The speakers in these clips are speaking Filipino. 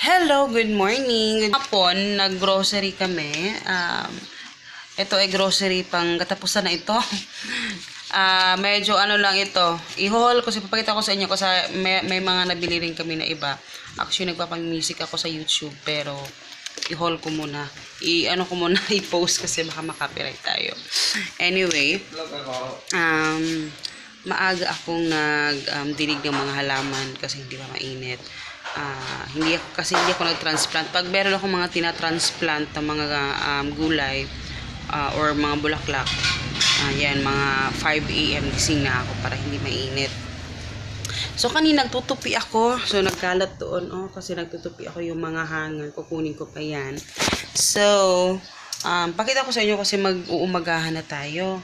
Hello, good morning. Hapon, nag-grocery kami. Ito ay grocery pang katapusan na ito. Medyo ano lang ito. I-haul ko, papakita ko sa inyo kasi may mga nabili rin kami na iba. Actually, nagpapang-music ako sa YouTube pero i-haul ko muna. I-ano ko muna, i-post kasi baka makapiright tayo. Anyway, maaga akong nagdilig ng mga halaman kasi hindi pa mainit. Hindi ako nag-transplant. Pag meron ako mga tina-transplant ng mga gulay or mga bulaklak, yan, mga 5 AM gising na ako para hindi mainit. So, kanina nagtutupi ako. So, nagkalat doon. Kasi nagtutupi ako yung mga hanger. Kukunin ko pa yan. So, pakita ko sa inyo kasi mag-uumagahan na tayo.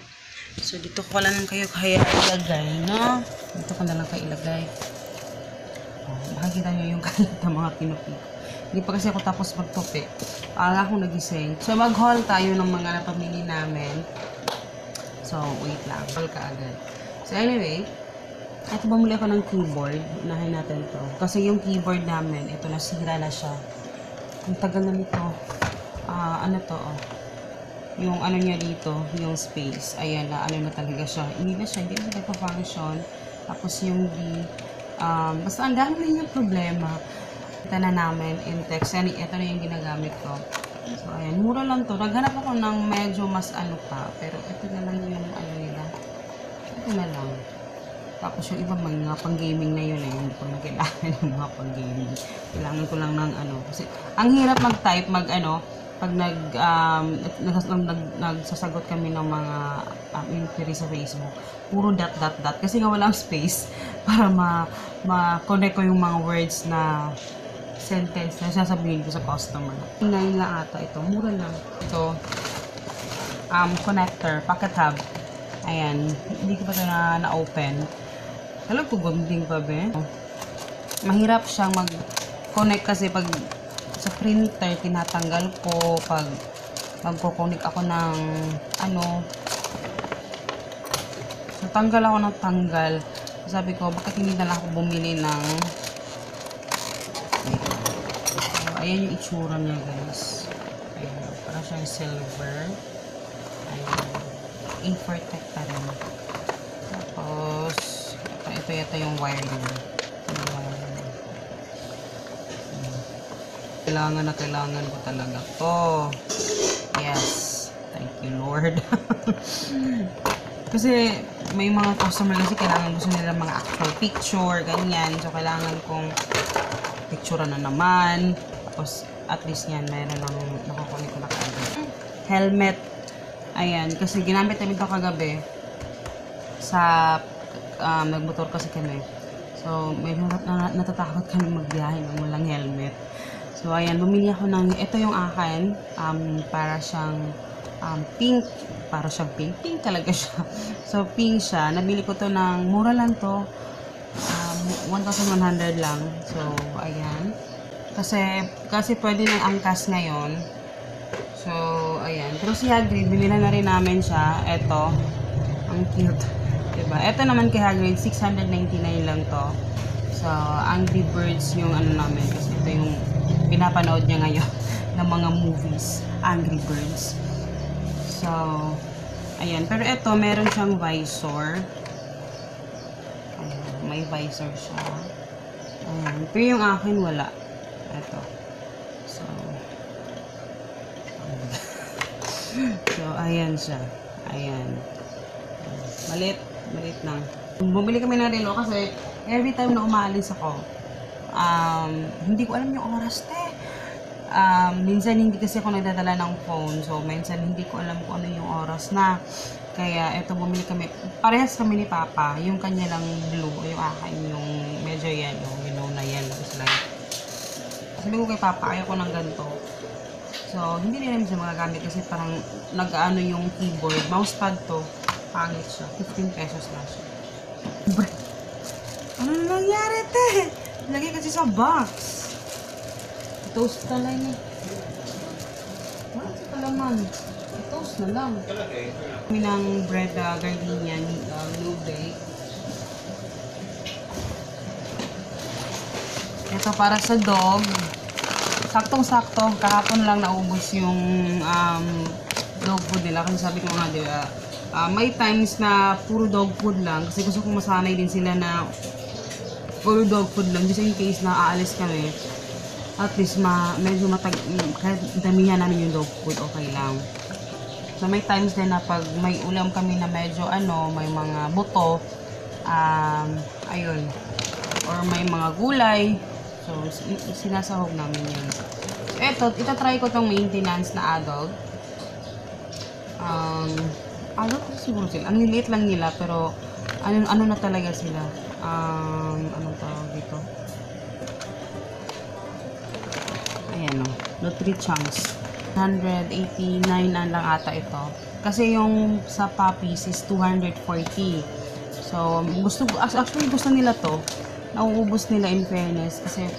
So, dito ko lang kayo kaya ilagay, no? Dito ko na lang kayo ilagay. Makikita nyo yung kalat ng mga tinupi. Hindi pa kasi ako tapos magtupi. Ala akong nagising. So, mag-haul tayo ng mga napamili namin. So, wait lang. Haul ka agad. So, anyway, ito bumili ako ng keyboard. Unahin natin to. Kasi yung keyboard namin, ito nasira na siya. Ang tagal na nito. Ano to, yung ano niya dito, yung space. Ayan na, ano na talaga siya. Hindi na siya nagpa-function. Tapos yung basta ang dami rin yung problema. Ito na namin, Intex. Ito na yung ginagamit ko. So, ayan. Mura lang to. Naghanap ako ng medyo mas ano pa. Pero ito na lang yung ano nila. Ito na lang. Tapos yung iba mga pang-gaming na yun. Hindi ko na kailangan yung mga pang-gaming. Kailangan ko lang ng ano. Kasi ang hirap mag-type, pag nagsasagot kami ng mga inquiry sa Facebook, puro dot. Kasi nga walang space para ma-connect ko yung mga words na sentence na sasabihin ko sa customer. Ngayon lang ata ito. Mura lang. Ito, connector, pocket hub. Ayan. Hindi ko pa ito na-open. Alam ko, gunding pa ba? Mahirap siyang mag-connect kasi pag sa printer, tinatanggal ko pag magko-connect ako ng so, tanggal ako ng tanggal. Sabi ko, bakit hindi na lang ako bumili ng so, ayan yung itsura niya, guys. Ayan, parang siyang silver. Ayan, Invertec pa rin. Tapos ito yata yung wire niya. Kailangan ko talaga to. Yes. Thank you, Lord. Kasi may mga customer kasi gusto nila mga actual picture, ganyan. So, kailangan kong picture na naman. Tapos, at least yan, meron lang nakakunik ko na kaagad. Helmet. Ayan. Kasi ginamit namin ito kagabi. Sa, nagmotor kasi kami. So, medyo natatakot kami magbiyahe ng walang helmet. So, ayan, bumili ako ng, ito yung akin, para siyang pink, pink talaga siya. So, pink siya. Nabili ko to ng, mura lang to, 1,100 lang. So, ayan. Kasi pwede ng angkas ngayon. So, ayan. Pero si Hagrid, binila na rin namin siya. Ito, ang cute. Diba? Ito naman kay Hagrid, 699 lang to. So, Angry Birds yung ano namin. Kasi ito yung pinapanood niya ngayon ng mga movies, Angry Birds. So, ayan. Pero ito, meron siyang visor. Ayan, may visor siya. Ayan. Pero yung akin, wala. Ito. So, ayan siya. Ayan. Malit lang. Bumili kami ng relo kasi every time na umaalis ako, hindi ko alam yung oras, minsan hindi kasi ako nagdadala ng phone. So, minsan hindi ko alam kung ano yung oras na. Kaya, eto, bumili kami. Parehas kami ni Papa. Yung kanya lang blue. Yung akin yung medyo yellow. You know na yellow is like. Sabi ko kay Papa, ayaw ko ng ganito. So, hindi rin namin siya magagamit kasi parang nag-ano yung keyboard. Mousepad to. Pangit siya. 15 pesos na siya. Ano na nangyari, te? Lagay kasi sa box. Toast na lang eh. Wala sa kalaman. Toast na lang. Kami ng bread gardenia, new bake. Ito para sa dog. saktong-sakto, kahapon lang naubos yung dog food nila. Kasi sabi ko nga, diba, may times na puro dog food lang. Kasi gusto kong masanay din sila na puro dog food lang. Just in case na aalis kami, at least medyo kahit damihan namin yung dog food, okay lang. So may times din na pag may ulam kami na medyo may mga buto, ayun, or may mga gulay, so sinasahog namin yun. So itatry ko tong maintenance na adult. Adult siguro sila. Ang liliit lang nila, pero ano na talaga sila. Anong tawag dito? Ayan o, Nutri-Chunks. 189 na lang ata ito. Kasi yung sa puppies is 240. So, actually gusto nila to. Nauubos nila in fairness. Kasi,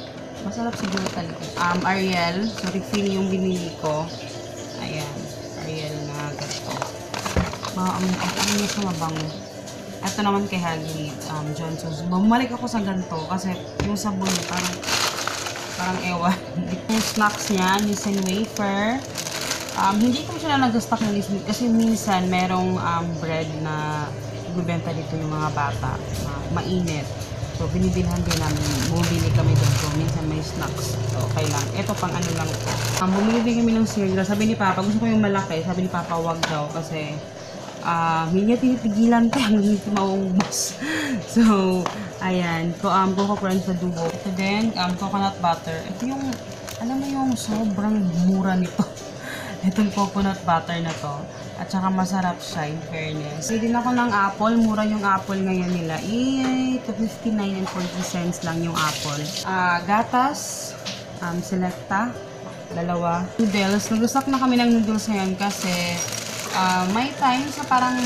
masarap siguro talaga. Ariel. So, refill yung binili ko. Ayan. Ariel na ganito. Ano niya siya mabango. Ito naman kay Huggy Johnson's. Bumalik ako sa ganito. Kasi, yung sabon niya parang ewan. Yung snacks niya, Nissan wafer. Hindi ko siya nag-stock ng Nissan kasi minsan merong bread na bibenta dito yung mga bata na mainit. So, binibilhan din namin. Bumili kami doon. So, minsan may snacks. So, okay lang. Ito pang ano lang ito. Bumili din kami ng cereal. Sabi ni Papa, gusto ko yung malaki. Sabi ni Papa, wag daw kasi hindi niya tinitigilan pa hindi maubos. So, ayan. Coco Crunch sa dugo. Ito din, coconut butter. Ito yung, alam mo yung sobrang mura nito. Itong coconut butter na to. At saka masarap siya, in fairness. Bili din ako ng apple. Mura yung apple ngayon nila. Ito 59 and 40 cents lang yung apple. Gatas, Selecta, dalawa. Noodles. Nag-stock na kami ng noodles ngayon kasi may times na parang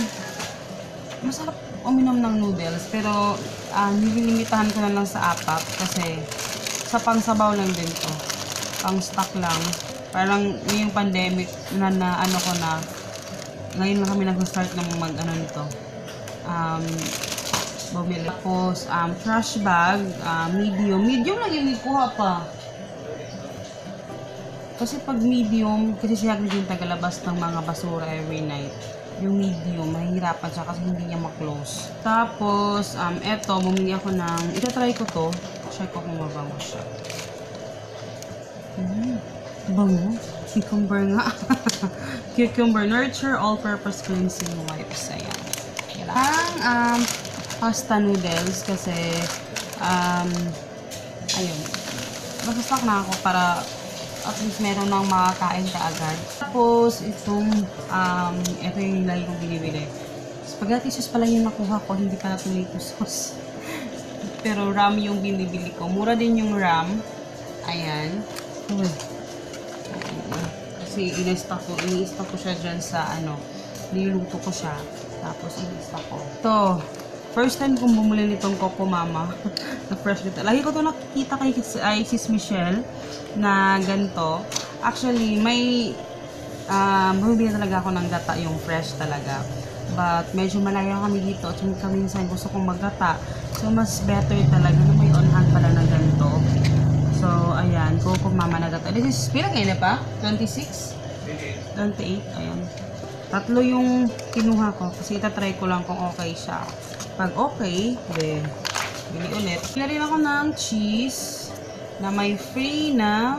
masarap uminom ng noodles. Pero nilimitahan ko na lang sa apat kasi sa pangsabaw lang din to. Pang stock lang. Parang yung pandemic na ano ko na, ngayon lang kami nag-start ng nito. Bumili. Tapos, trash bag, medium. Medium lang yung ikuha pa. Kasi pag medium, kasi siya yung tagalabas ng mga basura every night. Yung medium, mahihirapan siya kasi hindi niya ma-close. Tapos, eto, bumili ako ng, itatry ko to. Check ko kung mabango siya. Bango. Cucumber nga. Cucumber Nurture All-Purpose Cleansing Wipes. Ayan. Ang pasta noodles kasi ayun. Mag-stock na ako para at least meron nang makakain ka agad. Tapos itong ito yung lagi kong binibili. Spaghetti sauce pala yung nakuha ko, hindi pala tomato sauce. Pero ram yung binibili ko. Mura din yung ram. Ayan. Kasi ini-stock ko siya dyan sa niluluto ko siya. Tapos ini-stock ko. Ito, first time kong bumuli nitong Coco Mama na fresh gata. Lagi ko ito nakikita kay Sis Michelle na ganito. Actually, may bumili talaga ako ng gata, yung fresh talaga. But medyo malayo kami dito at minsan gusto kong maggata. So, mas better talaga na may on-hand pala na ganito. So, ayan, Coco Mama na gata. This is, pilang ngayon pa? 26? 28, ayan. Tatlo yung kinuha ko kasi itatry ko lang kung okay siya. Pag okay, then, bili ulit. Bili rin ako ng cheese na may free na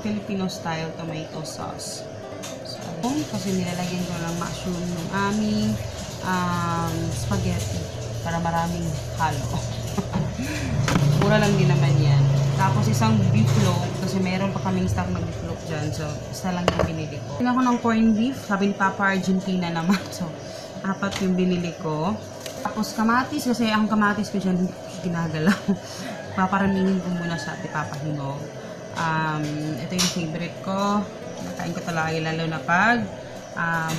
Filipino style tomato sauce. So, kasi nilalagyan ko ng mushroom yung aming spaghetti para maraming halo. Mura lang din naman yan. Tapos isang beef loaf, kasi meron pa kaming stock na beef loaf dyan. So, isa lang yung binili ko. Binili ako ng corned beef. Sabi ni Papa, Argentina naman. So, 4 yung binili ko. Tapos kamatis, kasi ang kamatis ko dyan, ginagalaw. Paparamihin ko muna sa ati Papa Hinog. Ito yung favorite ko. Nakain ko talaga, lalo na pag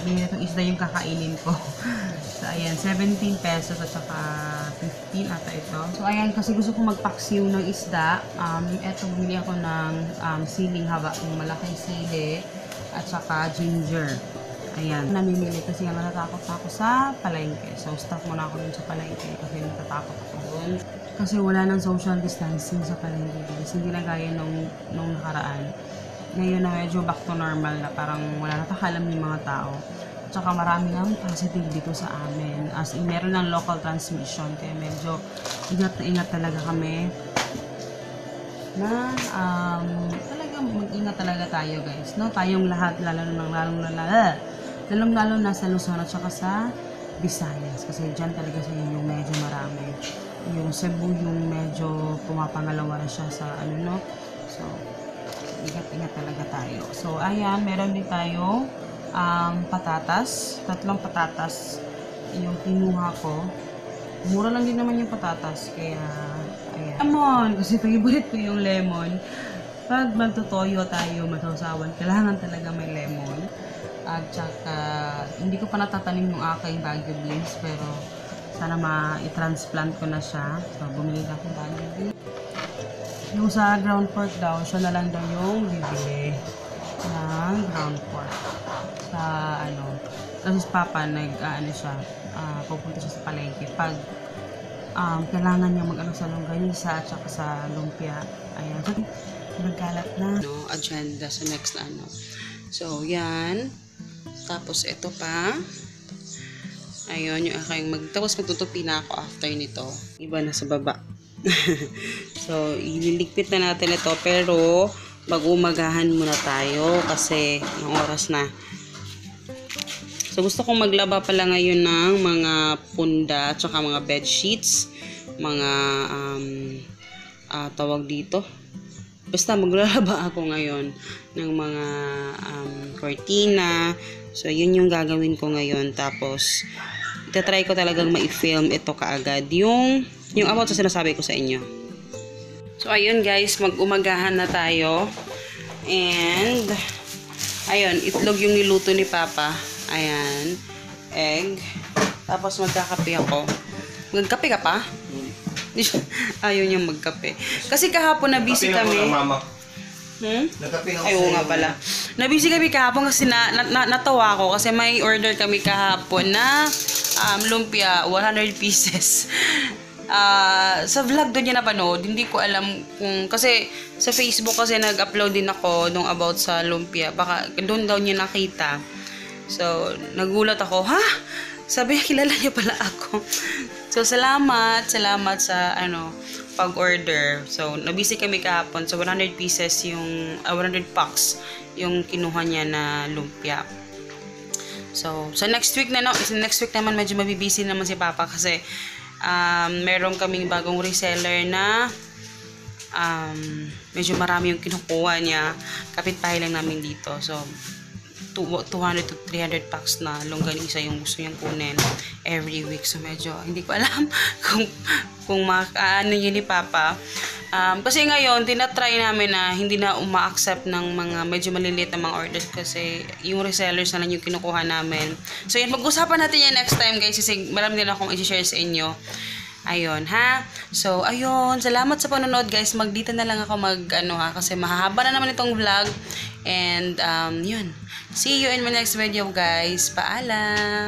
binili itong isda yung kakainin ko. So, ayan, 17 pesos at saka 15 ata ito. So, ayan, kasi gusto ko magpaksiw ng isda. Eto, bumili ako ng siling haba, yung malaking sili, at saka ginger. Ayan, namimili kasi natatakot ako sa palengke. So, stop muna ako dun sa palengke kasi natatakot ako dun. Kasi wala nang social distancing sa palengke guys. Hindi na gaya nung nakaraan. Ngayon na medyo back to normal na parang wala na pakalam yung mga tao. Tsaka marami nga positive dito sa amin. As in, meron ng local transmission. Kaya medyo ingat na ingat talaga kami. Na talagang mag-ingat talaga tayo guys. No? Tayong lahat, lalong-lalo na sa Luzon at saka sa Visayas. Kasi dyan talaga sa yung medyo marami. Yung Cebu yung medyo pumapangalawa na siya sa ano no. So, ingat-ingat talaga tayo. So, ayan, meron din tayo patatas. 3 patatas yung kinuha ko. Mura lang din naman yung patatas. Kaya, ayan. Lemon! Kasi favorite ko yung lemon. Pag magtutoyo tayo, masawsawan, kailangan talaga may lemon. At saka, hindi ko pa natatanim yung aking Baguio beans, pero sana ma-transplant ko na siya. So, bumili na akong Baguio beans. Yung sa ground pork daw, siya na lang daw yung bibili ng ground pork. Sa ano, kasi si Papa siya, pupunta siya sa palengke. Pag kailangan niya mag-ano sa longganisa at saka sa lumpia. Ayan. So, nagkalat na. No, agenda sa next ano. So, yan. Tapos, ito pa. Ayun, yung aking tapos magtutupi na ako after nito. Iba na sa baba. So, ililigpit na natin ito. Pero, mag-umagahan muna tayo kasi ng oras na. So, gusto kong maglaba pala ngayon ng mga punda at saka mga bed sheets. Mga, tawag dito. Basta maglalaba ako ngayon ng mga cortina. So, yun yung gagawin ko ngayon. Tapos, itatry ko talagang ma-film ito kaagad. Yung about sa sinasabi ko sa inyo. So, ayun guys, mag-umagahan na tayo. And, ayun, itlog yung niluto ni Papa. Ayan, egg. Tapos, magkakape ako. Magkape ka pa? Ayaw niyang magkape. Kasi kahapon na busy kami. Ayaw nga pala. Nabisi kami kahapon kasi natawa ako kasi may order kami kahapon na lumpia, 100 pieces. Sa vlog doon niya napanood, hindi ko alam kung, kasi sa Facebook kasi nag-upload din ako nung about sa lumpia, baka doon daw niya nakita. So, nagulat ako, ha? Sabi niya, kilala niya pala ako. So, salamat sa pag-order. So, nabisi kami kahapon. So, 100 pieces yung, 100 packs yung kinuha niya na lumpia. So, sa next week naman medyo mabibisi naman si Papa kasi meron kaming bagong reseller na medyo marami yung kinukuha niya. Kapitbahay lang namin dito. So, 200 to 300 packs na longganisa yung gusto niyang kunin every week. So, medyo hindi ko alam kung ano yun ni Papa. Kasi ngayon, tinatry namin na hindi na uma-accept ng mga medyo maliliit na mga orders kasi yung resellers na lang yung kinukuha namin. So, yun, mag-usapan natin yan next time guys kasi marami din akong i-share sa inyo. Ayun, ha? So, ayun. Salamat sa panonood, guys. Magdito na lang ako kasi mahahaba na naman itong vlog. And, yun. See you in my next video, guys. Paalam!